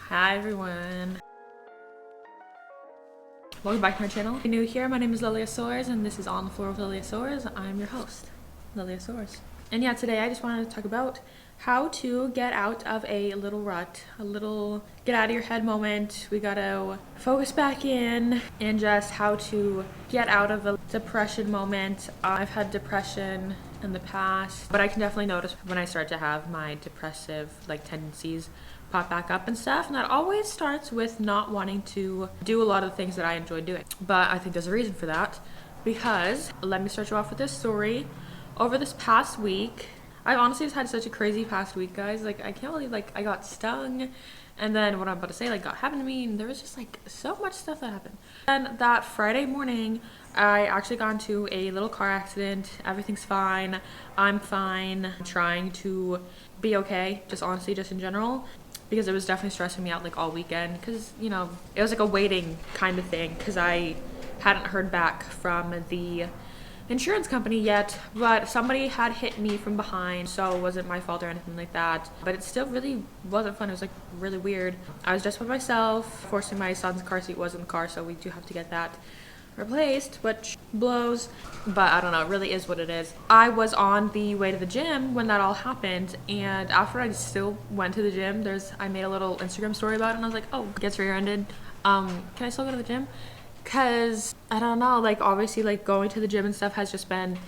Hi everyone. Welcome back to my channel. If you're new here, my name is Lilia Soares and this is On the Floor with Lilia Soares. I'm your host, Lilia Soares. And yeah, today I just wanted to talk about how to get out of a little rut, a little get out of your head moment. We gotta focus back in and just how to get out of a depression moment. I've had depression in the past, but I can definitely notice when I start to have my depressive tendencies pop back up and stuff, and that always starts with not wanting to do a lot of the things that I enjoy doing. But I think there's a reason for that, because let me start you off with this story. Over this past week, I honestly just had such a crazy past week, guys. I can't believe I got stung, and then what I'm about to say got happened to me, and there was just so much stuff that happened. And that Friday morning, I actually got into a little car accident. Everything's fine. I'm fine. I'm trying to be okay, just honestly, just in general, because it was definitely stressing me out all weekend, because it was a waiting kind of thing, because I hadn't heard back from the insurance company yet, but somebody had hit me from behind, so it wasn't my fault or anything like that. But it still really wasn't fun. It was really weird. I was just with myself. Fortunately, my son's car seat was in the car, so we do have to get that replaced, which blows, but I don't know, it really is what it is. I was on the way to the gym when that all happened, and after I still went to the gym, I made a little Instagram story about it, and I was like, oh, gets rear-ended, can I still go to the gym? Because I don't know, obviously going to the gym and stuff has just been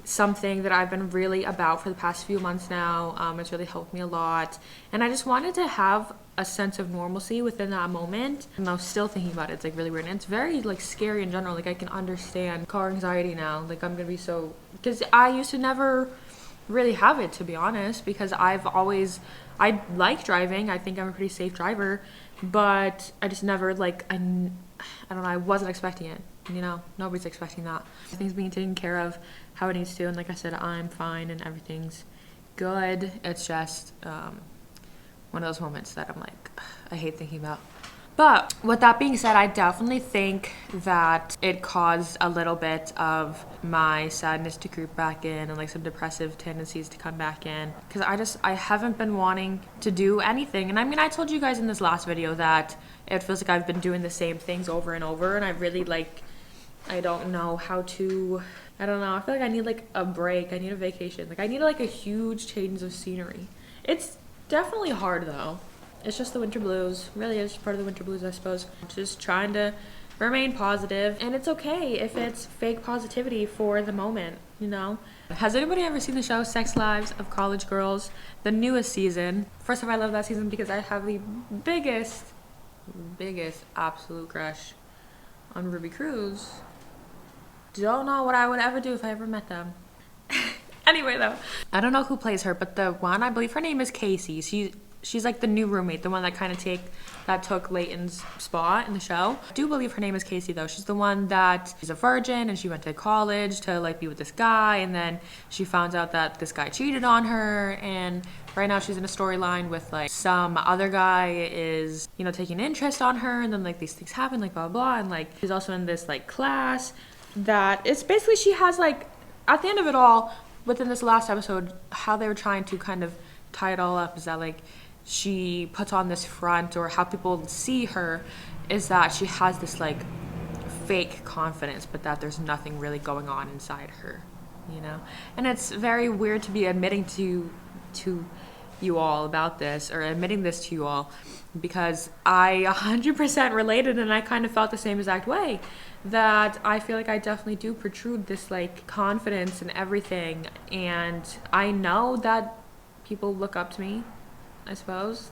something that I've been really about for the past few months now. It's really helped me a lot, and I just wanted to have a sense of normalcy within that moment. And I was still thinking about it. It's really weird, and it's very scary in general. I can understand car anxiety now. I'm gonna be so, because I used to never really have it, to be honest, because I like driving. I think I'm a pretty safe driver, but I just never I don't know, I wasn't expecting it. Nobody's expecting that. Everything's being taken care of how it needs to, and like I said, I'm fine and everything's good. It's just one of those moments that I'm I hate thinking about. But with that being said, I definitely think that it caused a little bit of my sadness to creep back in, and some depressive tendencies to come back in, because I haven't been wanting to do anything. And I told you guys in this last video that it feels like I've been doing the same things over and over, and I really I don't know how to, I don't know, I feel I need a break. I need a vacation. I need a huge change of scenery. It's definitely hard though. It's just the winter blues. Really is part of the winter blues, I suppose. Just trying to remain positive, and it's okay if it's fake positivity for the moment, Has anybody ever seen the show Sex Lives of College Girls, the newest season? First of all, I love that season because I have the biggest absolute crush on Ruby Cruz. Don't know what I would ever do if I ever met them. Anyway, though, I don't know who plays her, but the one, I believe her name is Casey. She's the new roommate, the one that took Leighton's spot in the show. I do believe her name is Casey though. She's the one that she's a virgin and she went to college to be with this guy, and then she found out that this guy cheated on her, and right now she's in a storyline with some other guy is taking interest on her, and then these things happen, blah blah, and she's also in this class that it's basically, she has at the end of it all, within this last episode, how they were trying to kind of tie it all up is that she puts on this front, or how people see her is that she has this fake confidence, but that there's nothing really going on inside her, and it's very weird to be admitting to you all about this, or admitting this to you all, because I 100% related, and I kind of felt the same exact way, that I feel I definitely do protrude this confidence and everything, and I know that people look up to me, I suppose.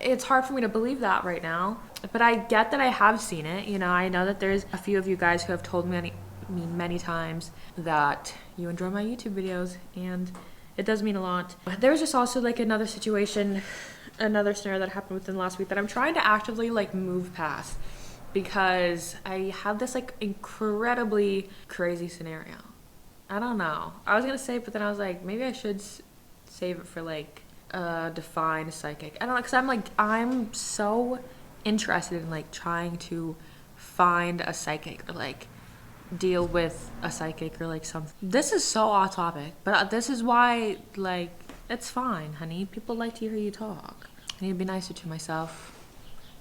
It's hard for me to believe that right now, but I get that I have seen it. I know that there's a few of you guys who have told me many times that you enjoy my YouTube videos, and it does mean a lot. There was just also another situation, another scenario that happened within the last week that I'm trying to actively move past, because I have this incredibly crazy scenario. I don't know. I was gonna say, but then I was maybe I should save it for a defined psychic. I don't know, because I'm so interested in trying to find a psychic, or deal with a psychic, or something. This is so off topic, but this is why it's fine, honey. People like to hear you talk. I need to be nicer to myself.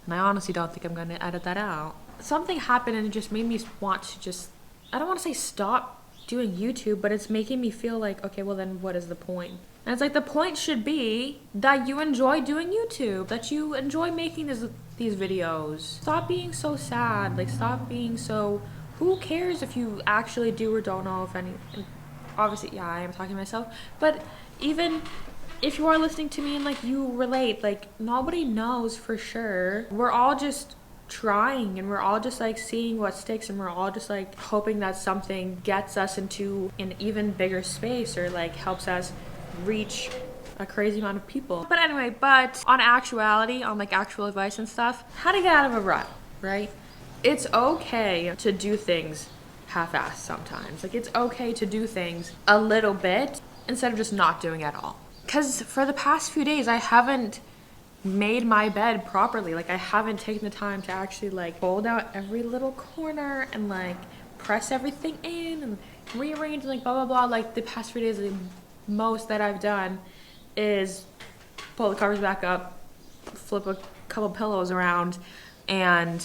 And I honestly don't think I'm gonna edit that out. Something happened and it just made me want to just, I don't want to say stop doing YouTube, but it's making me feel like, okay, well then what is the point? And it's like the point should be that you enjoy doing YouTube, that you enjoy making these videos. Stop being so sad, like stop being so, who cares if you actually do or don't know if any, obviously, yeah, I am talking to myself, but even if you are listening to me and like you relate, like nobody knows for sure. We're all just trying and we're all just like seeing what sticks, and we're all just like hoping that something gets us into an even bigger space or like helps us reach a crazy amount of people. But anyway, but on actuality, on like actual advice and stuff, how to get out of a rut, right? It's okay to do things half-assed sometimes. Like it's okay to do things a little bit instead of just not doing at all. Because for the past few days, I haven't made my bed properly. Like I haven't taken the time to actually like fold out every little corner and like press everything in and rearrange and like blah blah blah. Like the past few days, the most that I've done is pull the covers back up, flip a couple pillows around, and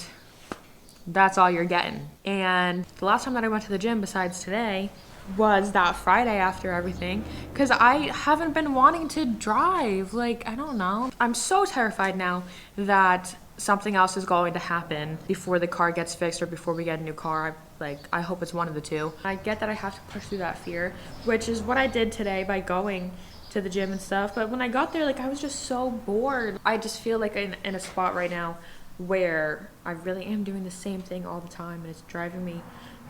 that's all you're getting. And the last time that I went to the gym besides today was that Friday after everything, because I haven't been wanting to drive. Like, I don't know. I'm so terrified now that something else is going to happen before the car gets fixed or before we get a new car. I hope it's one of the two. I get that I have to push through that fear, which is what I did today by going to the gym and stuff. But when I got there, like I was just so bored. I just feel like in a spot right now where I really am doing the same thing all the time and it's driving me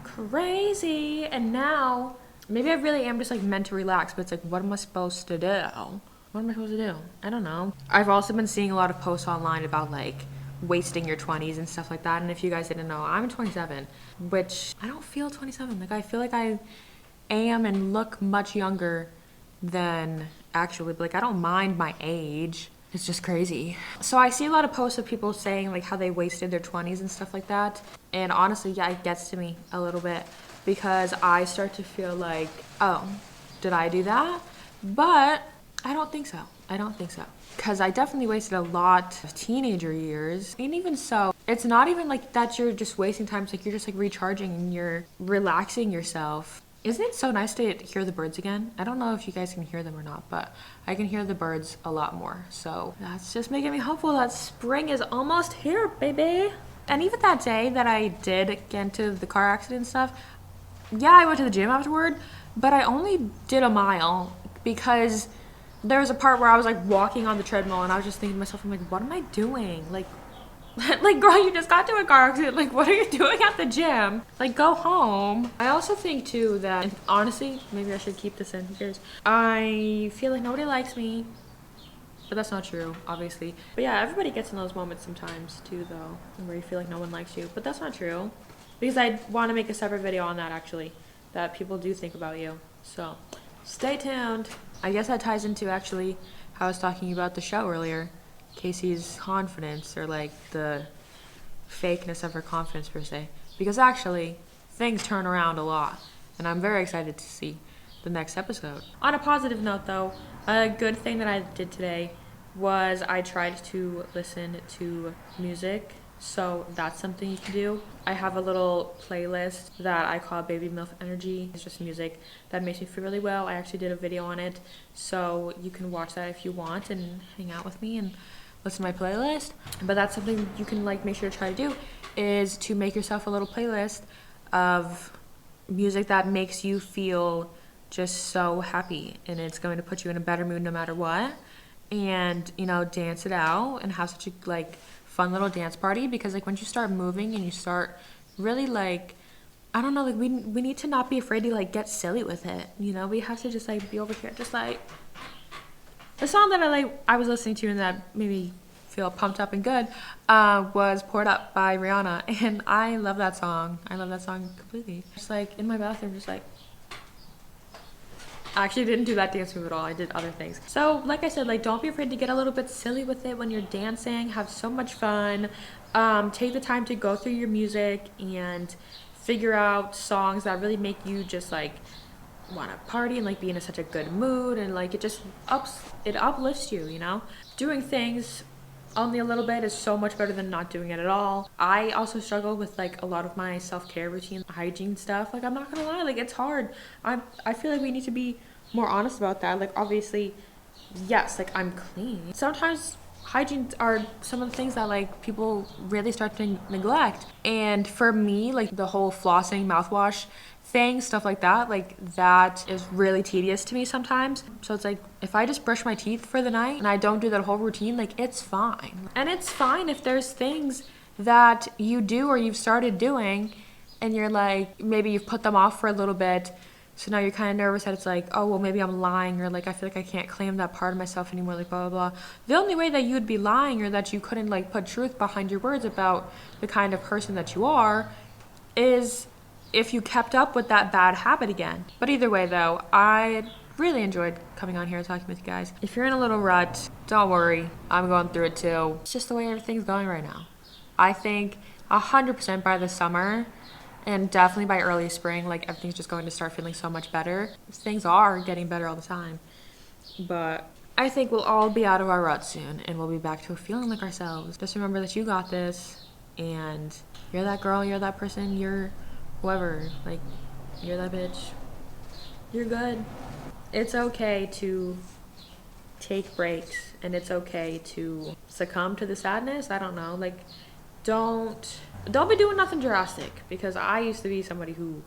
crazy. And now maybe I really am just like meant to relax, but it's like, what am I supposed to do? What am I supposed to do? I don't know. I've also been seeing a lot of posts online about like wasting your 20s and stuff like that. And if you guys didn't know, I'm 27, which I don't feel 27. Like I feel like I am and look much younger than actually, but like I don't mind my age. It's just crazy. So I see a lot of posts of people saying like how they wasted their 20s and stuff like that. And honestly, yeah, it gets to me a little bit because I start to feel like, oh, did I do that? But I don't think so. I don't think so. Because I definitely wasted a lot of teenager years. And even so, it's not even like that you're just wasting time. It's like you're just like recharging and you're relaxing yourself. Isn't it so nice to hear the birds again? I don't know if you guys can hear them or not, but I can hear the birds a lot more. So that's just making me hopeful that spring is almost here, baby. And even that day that I did get into the car accident and stuff, yeah, I went to the gym afterward, but I only did a mile because there was a part where I was like walking on the treadmill and I was just thinking to myself, I'm like, what am I doing? Like, girl, you just got to a car accident. Like, what are you doing at the gym? Like, go home. I also think too that, and honestly, maybe I should keep this in. Who cares? I feel like nobody likes me, but that's not true, obviously. But yeah, everybody gets in those moments sometimes too, though, where you feel like no one likes you. But that's not true, because I want to make a separate video on that actually, that people do think about you. So, stay tuned. I guess that ties into actually how I was talking about the show earlier. Casey's confidence, or like the fakeness of her confidence per se, because actually things turn around a lot and I'm very excited to see the next episode. On a positive note though, a good thing that I did today was I tried to listen to music, so that's something you can do. I have a little playlist that I call Baby MILF Energy. It's just music that makes me feel really well. I actually did a video on it, so you can watch that if you want and hang out with me and listen to my playlist. But that's something you can like make sure to try to do, is to make yourself a little playlist of music that makes you feel just so happy, and it's going to put you in a better mood no matter what. And you know, dance it out and have such a like fun little dance party, because like once you start moving and you start really like, I don't know, like we need to not be afraid to like get silly with it, you know. We have to just like be over here just like the song that I was listening to and that made me feel pumped up and good was Poured Up by Rihanna, and I love that song. I love that song completely. Just like in my bathroom, just like, I actually didn't do that dance move at all. I did other things. So like I said, like don't be afraid to get a little bit silly with it when you're dancing. Have so much fun. Take the time to go through your music and figure out songs that really make you just like want to party and like be in such a good mood, and like it just uplifts you, you know. Doing things only a little bit is so much better than not doing it at all. I also struggle with like a lot of my self-care routine, hygiene stuff. Like, I'm not gonna lie, like, it's hard. I feel like we need to be more honest about that. Like, obviously, yes, like, I'm clean. Sometimes hygiene are some of the things that like people really start to neglect. And for me, like the whole flossing, mouthwash thing, stuff like that, like that is really tedious to me sometimes. So it's like, if I just brush my teeth for the night and I don't do that whole routine, like it's fine. And it's fine if there's things that you do or you've started doing and you're like, maybe you've put them off for a little bit. So now you're kind of nervous that it's like, oh, well, maybe I'm lying, or like, I feel like I can't claim that part of myself anymore, like, blah, blah, blah. The only way that you would be lying or that you couldn't like put truth behind your words about the kind of person that you are is if you kept up with that bad habit again. But either way, though, I really enjoyed coming on here and talking with you guys. If you're in a little rut, don't worry. I'm going through it too. It's just the way everything's going right now. I think 100% by the summer, and definitely by early spring, like everything's just going to start feeling so much better. Things are getting better all the time. But I think we'll all be out of our rut soon and we'll be back to feeling like ourselves. Just remember that you got this, and you're that girl, you're that person, you're whoever, like you're that bitch. You're good. It's okay to take breaks, and it's okay to succumb to the sadness. I don't know, like don't be doing nothing drastic, because I used to be somebody who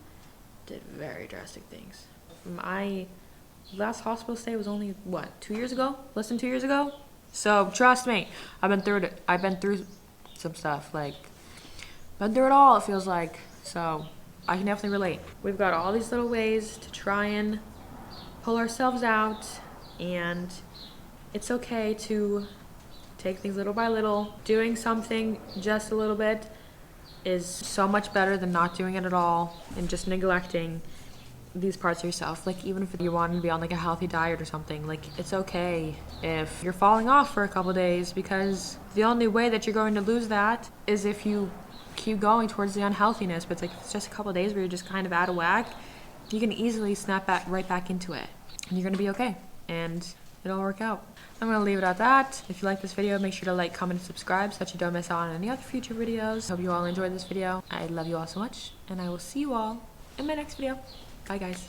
did very drastic things. My last hospital stay was only, what, 2 years ago? Less than 2 years ago? So trust me, I've been through it. I've been through some stuff, like, been through it all, it feels like. So I can definitely relate. We've got all these little ways to try and pull ourselves out, and it's okay to take things little by little. Doing something just a little bit is so much better than not doing it at all and just neglecting these parts of yourself. Like, even if you want to be on like a healthy diet or something, like it's okay if you're falling off for a couple days, because the only way that you're going to lose that is if you keep going towards the unhealthiness. But it's like, it's just a couple days where you're just kind of out of whack, you can easily snap back right back into it, and you're gonna be okay, and it'll work out. I'm gonna leave it at that. If you like this video, make sure to like, comment, and subscribe so that you don't miss out on any other future videos. Hope you all enjoyed this video. I love you all so much, and I will see you all in my next video. Bye, guys.